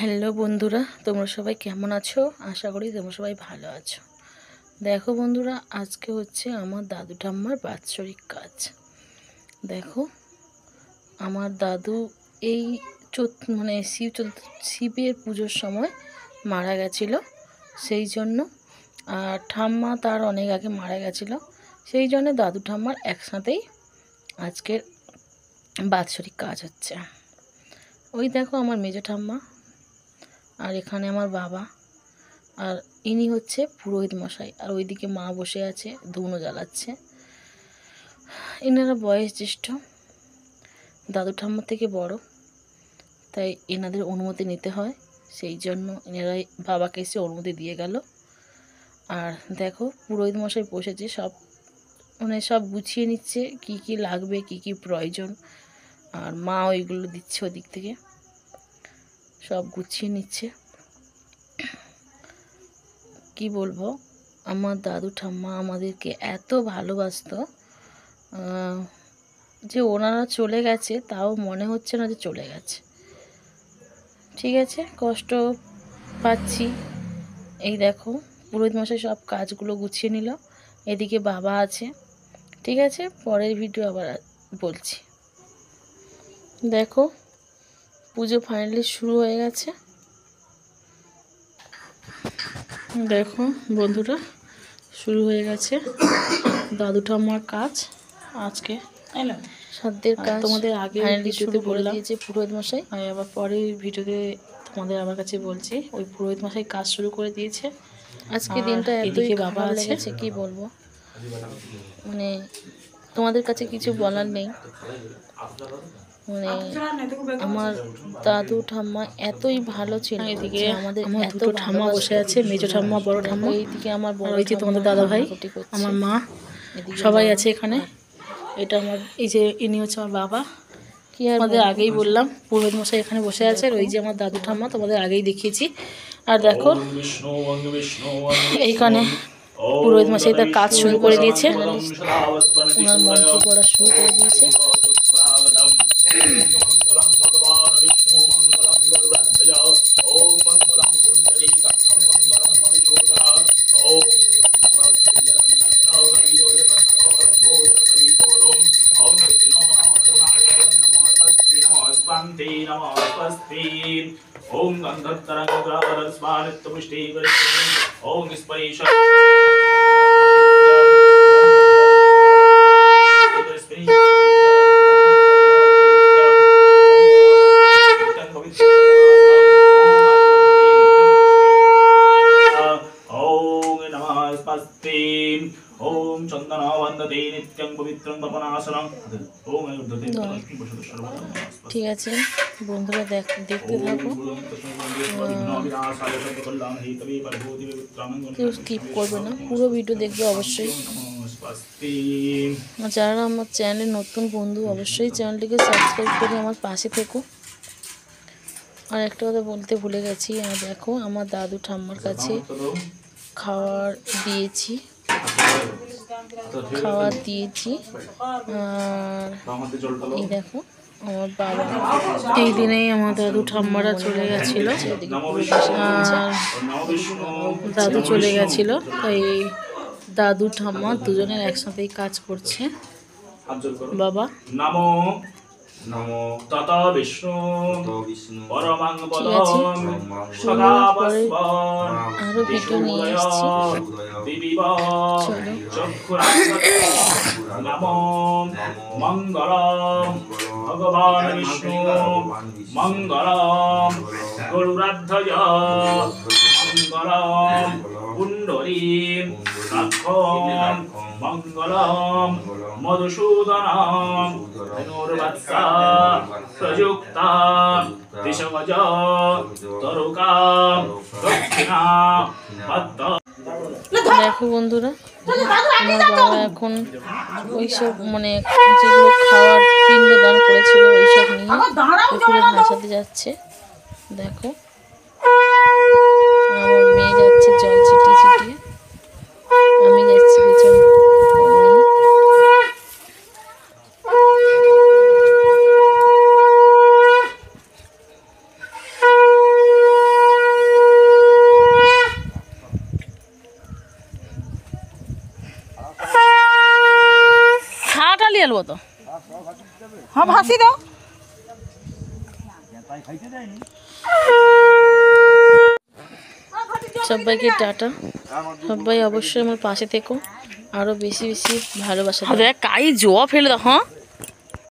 Hello বন্ধুরা, তোমরা সবাই কেমন আছো? আশা করি তোমরা সবাই ভালো আছো। দেখো বন্ধুরা, আজকে হচ্ছে আমার দাদু ঠাম্মার বাৎসরিক কাজ। দেখো, আমার দাদু এই শিবের পুজোর সময় মারা গেছিলো, সেই জন্য আর ঠাম্মা তার অনেক আগে মারা গেছিলো, সেই জন্য দাদু ঠাম্মার একসাথেই আজকের বাৎসরিক কাজ হচ্ছে। ওই দেখো আমার মেজো ঠাম্মা, আর এখানে আমার বাবা, আর ইনি হচ্ছে পুরোহিত মশাই, আর ওইদিকে মা বসে আছে ধুনো জ্বালাচ্ছে। এনারা বয়স জ্যেষ্ঠ, দাদু ঠাম্মার থেকে বড়, তাই এনাদের অনুমতি নিতে হয়, সেই জন্য এনারাই বাবাকে এসে অনুমতি দিয়ে গেল। আর দেখো পুরোহিত মশাই বসেছে, সব গুছিয়ে নিচ্ছে, কি কি লাগবে, কি কি প্রয়োজন, আর মা ওইগুলো দিচ্ছে, ওদিক থেকে সব গুছিয়ে নিচ্ছে। কি বলবো, আমার দাদু ঠাম্মা আমাদেরকে এত ভালোবাসতো যে ওনারা চলে গেছে তাও মনে হচ্ছে না যে চলে গেছে। ঠিক আছে, কষ্ট পাচ্ছি। এই দেখো পুরোহিত মশাই সব কাজগুলো গুছিয়ে নিল, এদিকে বাবা আছে। ঠিক আছে, পরের ভিডিও আবার বলছি। দেখো পুজো ফাইনালি শুরু হয়ে গেছে। দেখো বন্ধুরা, শুরু হয়ে গেছে দাদু ঠাম্মার কাজ। আজকে সাধ্যের কাজ তোমাদের আগে ভিডিওতে বলে দিয়েছে পুরোহিত মশাই, আমি আবার পরের ভিডিওতে তোমাদের আমার কাছে বলছি। ওই পুরোহিত মশাই কাজ শুরু করে দিয়েছে। আজকে দিনটা এতই বাবা লেগেছে, কি বলবো, মানে তোমাদের কাছে কিছু বলার নেই। মানে আমার দাদু ঠাম্মা এতই ভালো ছিল। এদিকে আমাদের এত ঠাম্মা বসে আছে, মেজো ঠাম্মা, বড় ঠাম্মা, এইদিকে আমার বড়, এই যে তোমাদের দাদা ভাই, আমার মা, সবাই আছে এখানে। এটা আমার, এই যে ইনি হচ্ছে আমার বাবা। কি আর আমাদের আগেই বললাম, পুরোহিত মশাই এখানে বসে আছে, আর ওই যে আমার দাদু ঠাম্মা, তোমাদের আগেই দেখিয়েছি। আর দেখো এইখানে পুরোহিত মশাই তার কাজ শুরু করে দিয়েছে, ওনার মন্ত্র পড়া শুরু করে দিয়েছে। ओम गंधत्तरंगरावदस्वानित्यपुष्टि ओम स्परिश ओम चंदन वंदते नित्यं पवित्रं पवनासनं ओम ঠিক আছে বন্ধুরা, দেখতে থাকো, কেউ স্কিপ করবে না, পুরো ভিডিও দেখবে অবশ্যই। যারা আমার চ্যানেলে নতুন বন্ধু, অবশ্যই চ্যানেলটিকে সাবস্ক্রাইব করে আমার পাশে থেকো। আর একটা কথা বলতে ভুলে গেছি, আর দেখো আমার দাদু ঠাম্মার কাছে খাবার দিয়েছি, আর এই দেখো আমার বাবা, এই দিনেই আমার দাদু ঠাম্মারা চলে গেছিল, আর দাদু চলে গেছিল, তাই দাদু ঠাম্মা দুজনের একসাথেই কাজ করছে। বাবা নমো নমো তত বিষ্ণু পরমাং পদং সদা বস্বন আরো ভিডিও নিয়ে এসেছি, নমো মঙ্গলম ভগবান বিষ্ণু মঙ্গলম গরুরাধ্বজ মঙ্গলম কুণ্ডলীম রাক্ষম মঙ্গলম মধুসূদনম ধনুর্বৎসা প্রযুক্তা দিশগজ তরুকা দক্ষিণা পদ্ম। দেখো বন্ধুরা, আমার বাবা এখন ওইসব যেগুলো খাওয়ার পিণ্ডদান করেছিল ওইসব নিয়ে পুকুরে ভাসাতে যাচ্ছে। দেখো আমার মেয়ে যাচ্ছে জল ছিটিয়ে ছিটিয়ে, আমি যাচ্ছি পেছনে নিয়ে। ছাটা নিয়ে এলবো তো। হ্যাঁ ভাসি দাও। সবাইকে টাটা। সবাই অবশ্যই আমার পাশে থেকো, আরো বেশি বেশি ভালোবাসা। কাই জবা ফেলে দাও। হ্যাঁ